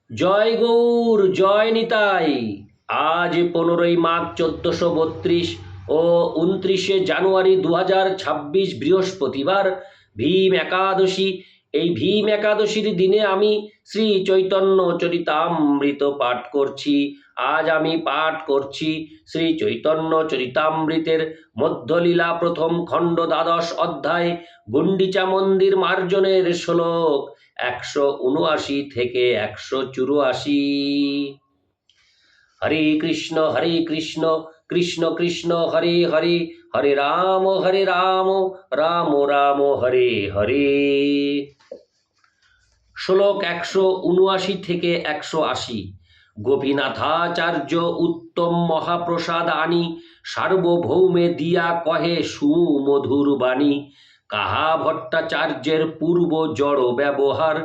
জয় গৌর জয় নিতাই। আজ 15ই মাঘ 1432 ও 29শে জানুয়ারি 2026 বৃহস্পতিবার, ভীম একাদশী। এই ভীম একাদশীর দিনে আমি শ্রী চৈতন্য চরিতামৃত পাঠ করছি। আজ আমি পাঠ করছি শ্রী চৈতন্য চরিতামৃতের মধ্যলীলা প্রথম খণ্ড, দ্বাদশ অধ্যায়, গুন্ডিচা মন্দির মার্জনের শ্লোক 179 থেকে 184। হরে কৃষ্ণ কৃষ্ণ কৃষ্ণ হরে হরে, হরে রাম রাম রাম হরে হরে। শ্লোক 179 থেকে 180। গোপীনাথাচার্য উত্তম মহাপ্রসাদ আনি, সার্বভৌমে দিয়া কহে সুমধুর বাণী। কাহা ভট্টাচার্যের পূর্ব জড় ব্যবহার,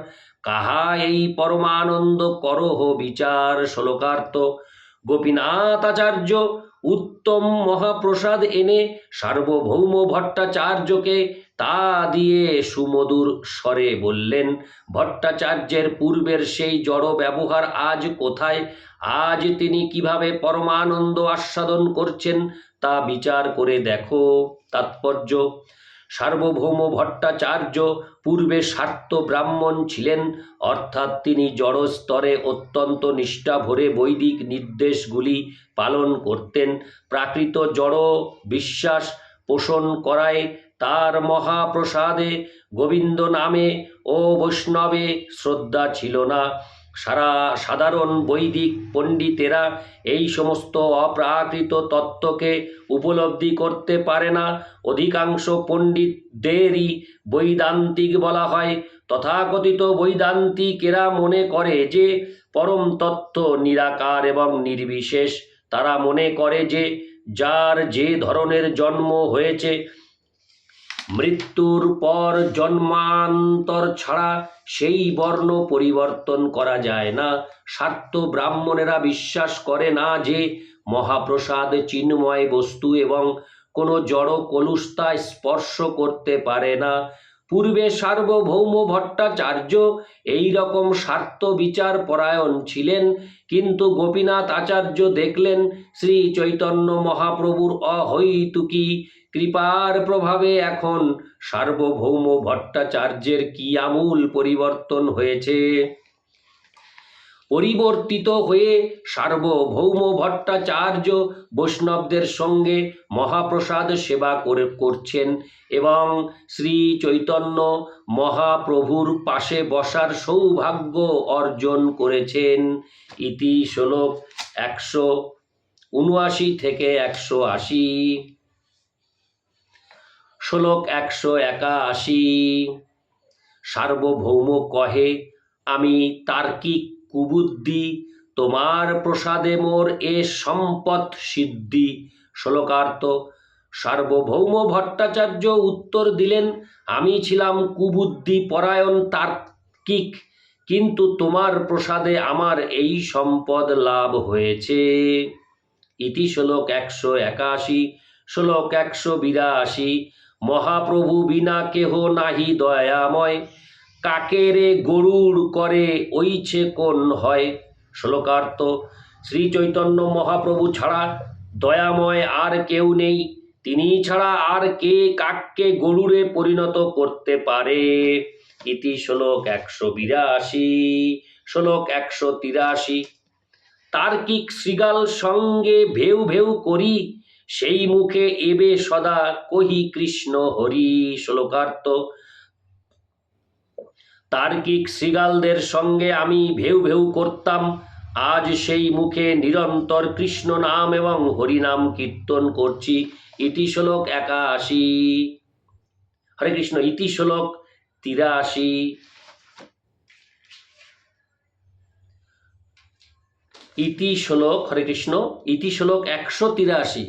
কাহা এই পরমানন্দ করহ বিচার। শ্লোকার্থ: গোপীনাথাচার্য উত্তম মহাপ্রসাদ এনে সার্বভৌম ভট্টাচার্যকে তা দিয়ে সুমধুর স্বরে বললেন, ভট্টাচার্যের পূর্বের সেই জড় ব্যবহার আজ কোথায়? আজ তিনি কিভাবে পরমানন্দ আস্বাদন করছেন তা বিচার করে দেখো। তাৎপর্য: সার্বভৌম ভট্টাচার্য পূর্বে স্বার্থ ব্রাহ্মণ ছিলেন, অর্থাৎ তিনি জড় স্তরে অত্যন্ত নিষ্ঠা ভরে বৈদিক নির্দেশগুলি পালন করতেন। প্রাকৃত জড় বিশ্বাস পোষণ করায় তার মহাপ্রসাদে গোবিন্দ নামে ও বৈষ্ণবে শ্রদ্ধা ছিল না। সাধারণ বৈদিক পণ্ডিতেরা এই সমস্ত অপ্রাকৃত তত্ত্বকে উপলব্ধি করতে পারে না। অধিকাংশ পণ্ডিতদেরই বৈদান্তিক বলা হয়। তথাকথিত বৈদান্তিকেরা মনে করে যে পরম তত্ত্ব নিরাকার এবং নির্বিশেষ। তারা মনে করে যে যার যে ধরনের জন্ম হয়েছে, মৃত্যুর পর জন্মান্তর ছাড়া সেই বর্ণ পরিবর্তন করা যায় না। স্বার্থ ব্রাহ্মণেরা বিশ্বাস করে না যে মহাপ্রসাদ চিন্ময় বস্তু এবং কোনো জড় কলুষতা স্পর্শ করতে পারে না। পূর্বে সার্বভৌম ভট্টাচার্য এই রকম স্বার্থ বিচার পরায়ণ ছিলেন, কিন্তু গোপীনাথ আচার্য দেখলেন শ্রী চৈতন্য মহাপ্রভুর অহৈতুকী কৃপার প্রভাবে এখন সার্বভৌম ভট্টাচার্যের কি আমূল পরিবর্তন হয়েছে। পরিবর্তিত হয়ে সার্বভৌম ভট্টাচার্য বৈষ্ণবদের সঙ্গে মহাপ্রসাদ সেবা করছেন এবং শ্রী চৈতন্য মহাপ্রভুর পাশে বসার সৌভাগ্য অর্জন করেছেন। ইতি শ্লোক 179 থেকে 180। শ্লোক 181। সার্বভৌম কহে, আমি তার্কিক কুবুদ্ধি, তোমার প্রসাদে মোর এ সম্পদ সিদ্ধি। শ্লোকার্থ: সার্বভৌম ভট্টাচার্য উত্তর দিলেন, আমি ছিলাম কুবুদ্ধি পরায়ণ তার্কিক, কিন্তু তোমার প্রসাদে আমার এই সম্পদ লাভ হয়েছে। ইতি শ্লোক 181। শ্লোক 182। মহাপ্রভু বিনা কেহ নাহি দয়াময়, কাকেরে গরুড় করে ওইছে কোন হয়। শ্লোকার্থ: শ্রী চৈতন্য মহাপ্রভু ছাড়া দয়াময় আর কেউ নেই। তিনি ছাড়া আর কে কাককে গরুড়ে পরিণত করতে পারে। ইতি শ্লোক 182। শ্লোক 183। তার্কিক শৃগাল সঙ্গে ভেউ ভেউ করি, সেই মুখে এবে সদা কহি কৃষ্ণ হরি। শ্লোকার্থ: তার্কিক শৃগালদের সঙ্গে আমি ভেউ ভেউ করতাম, আজ সেই মুখে নিরন্তর কৃষ্ণ নাম এবং হরিনাম কীর্তন করছি। ইতি শ্লোক 81। হরে কৃষ্ণ। ইতি শ্লোক 83। ইতি শ্লোক, হরে কৃষ্ণ, ইতি শ্লোক 183।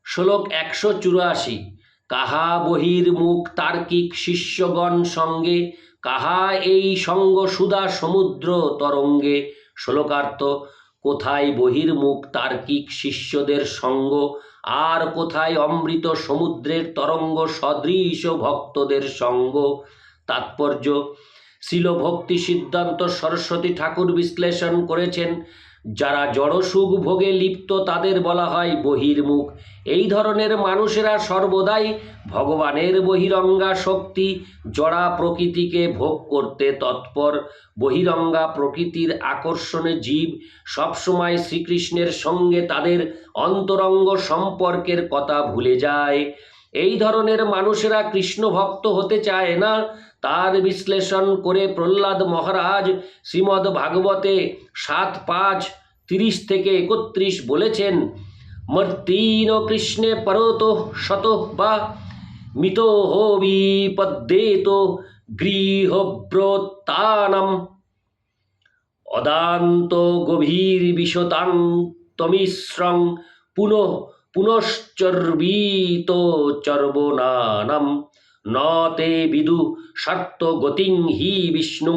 শ্লোক 184। কাহা বহির্মুখ তার্কিক শিষ্যগণ সঙ্গে, কাহা এই সঙ্গ সুধা সমুদ্র তরঙ্গে। শ্লোকার্থ: কোথায় বহির্মুখ তার্কিক শিষ্যদের সঙ্গ, আর কোথায় অমৃত সমুদ্রের তরঙ্গ সদৃশ ভক্তদের সঙ্গ। তাৎপর্য: শিল ভক্তি সিদ্ধান্ত সরস্বতী ঠাকুর বিশ্লেষণ করেছেন, যারা জড় সুখ ভোগে লিপ্ত তাদের বলা হয় বহির্মুখ। এই ধরনের মানুষেরা সর্বদাই ভগবানের বহিরঙ্গা শক্তি জড়া প্রকৃতিকে ভোগ করতে তৎপর। বহিরঙ্গা প্রকৃতির আকর্ষণে জীব সবসময় শ্রীকৃষ্ণের সঙ্গে তাদের অন্তরঙ্গ সম্পর্কের কথা ভুলে যায়। এই ধরনের মানুষেরা কৃষ্ণ ভক্ত হতে চায় না। তার বিশ্লেষণ করে প্রহ্লাদ মহারাজ শ্রীমদ্ ভাগবতে 7:5-30-31 বলেছেন, মর্তিন কৃষ্ণে পরতো শত বা মিতো বিপদ্যেত গৃহব্রতানম অদান্ত গভীর বিশতাং তমিশ্রং পুনশ্চর্বিত চর্বনানম ন তে বিদু স্বার্থ গতিং হি বিষ্ণু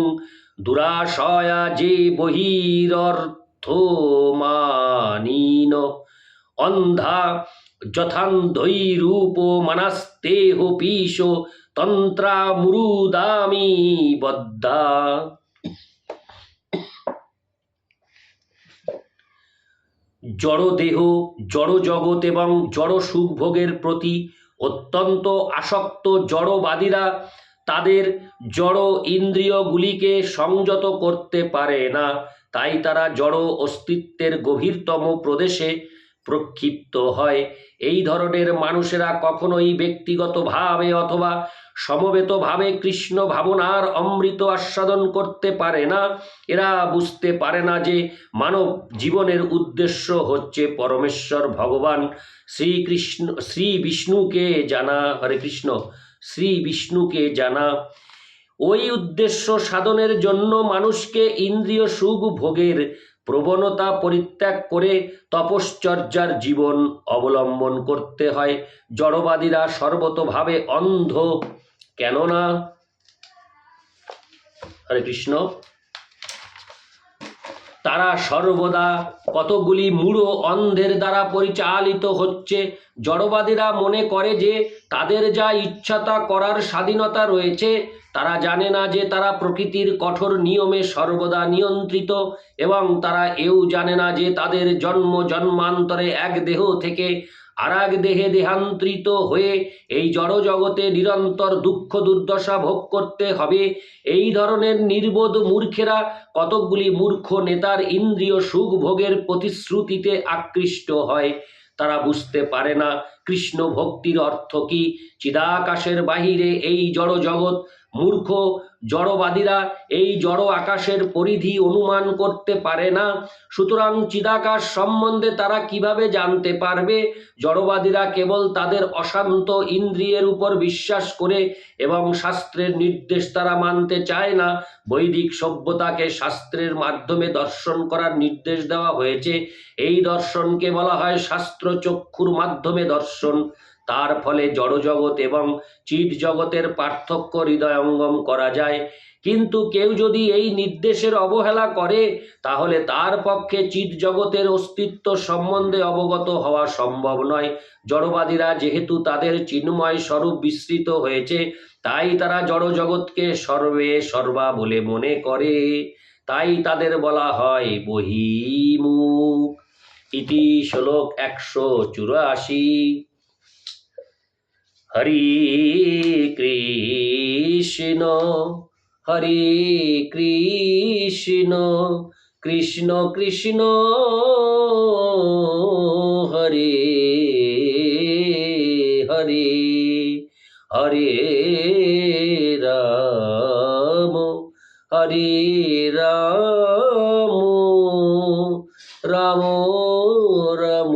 দুরাশয়া যে বহিরর্থমানীন অন্ধা যথান্ধৈরূপ মনস্তেহ পীশ তন্ত্রা মুরুদামি বদ্ধা। জড় দেহ, জড় জগৎ এবং জড় সুখ ভোগের প্রতি অত্যন্ত আসক্ত জড়বাদীরা তাদের জড় ইন্দ্রিয়গুলিকে সংযত করতে পারে না। তাই তারা জড় অস্তিত্বের গভীরতম প্রদেশে প্রক্ষিপ্ত হয়। এই ধরনের মানুষেরা কখনোই ব্যক্তিগতভাবে অথবা সমবেতভাবে কৃষ্ণ ভাবনার অমৃত আস্বাদন করতে পারে না। এরা বুঝতে পারে না যে মানব জীবনের উদ্দেশ্য হচ্ছে পরমেশ্বর ভগবান শ্রী বিষ্ণুকে জানা। হরে কৃষ্ণ, শ্রী বিষ্ণুকে জানা। ওই উদ্দেশ্য সাধনের জন্য মানুষকে ইন্দ্রিয় সুখ ভোগের প্রবণতা পরিত্যাগ করে তপশ্চর্যার জীবন অবলম্বন করতে হয়। জড়বাদীরা সর্বতোভাবে অন্ধ, কেননা হরে কৃষ্ণ তারা সর্বদা কতগুলি মূঢ় অন্ধের দ্বারা পরিচালিত হচ্ছে। জড়বাদীরা মনে করে যে তাদের যা ইচ্ছা তা করার স্বাধীনতা রয়েছে। তারা জানে না যে তারা প্রকৃতির কঠোর নিয়মে সর্বদা নিয়ন্ত্রিত, এবং তারা এও জানে না যে তাদের জন্ম জন্মান্তরে এক দেহ থেকে আর এক দেহে দেহান্তরিত হয়ে এই জড় জগতে নিরন্তর দুঃখ দুর্দশা ভোগ করতে হবে। এই ধরনের নির্বোধ মূর্খেরা কতকগুলি মূর্খ নেতার ইন্দ্রিয় সুখ ভোগের প্রতিশ্রুতিতে আকৃষ্ট হয়। তারা বুঝতে পারে না কৃষ্ণ ভক্তির অর্থ কি। চিদাকাশের বাহিরে এই জড় জগৎ। মূর্খ জড়বাদীরা এই জড় আকাশের পরিধি অনুমান করতে পারে না। সুতরাং চিদাকাশ সম্বন্ধে তারা কিভাবে জানতে পারবে? জড়বাদীরা কেবল তাদের অশান্ত ইন্দ্রিয়ের উপর বিশ্বাস করে এবং শাস্ত্রের নির্দেশ তারা মানতে চায় না। বৈদিক সভ্যতাকে শাস্ত্রের মাধ্যমে দর্শন করার নির্দেশ দেওয়া হয়েছে। এই দর্শনকে বলা হয় শাস্ত্র চক্ষুর মাধ্যমে দর্শন। তার ফলে জড়জগৎ এবং চিৎ জগতের পার্থক্য হৃদয়ঙ্গম করা যায়। কিন্তু কেউ যদি এই নির্দেশের অবহেলা করে তাহলে তার পক্ষে চিৎ জগতের অস্তিত্ব সম্বন্ধে অবগত হওয়া সম্ভব নয়। জড়বাদীরা যেহেতু তাদের চিন্ময় স্বরূপ বিস্মৃত হয়েছে, তাই তারা জড় জগৎকে সর্বে সর্বা বলে মনে করে। তাই তাদের বলা হয় বহিমুখ। ইতি শ্লোক 184। হরি কৃষ্ণ হরে কৃষ্ণ কৃষ্ণ কৃষ্ণ হরে হরে হরে রাম হরে রাম রাম রাম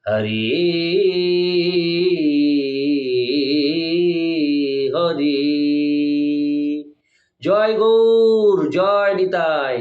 হরে হরে। জয় গৌর, জয় নিতাই।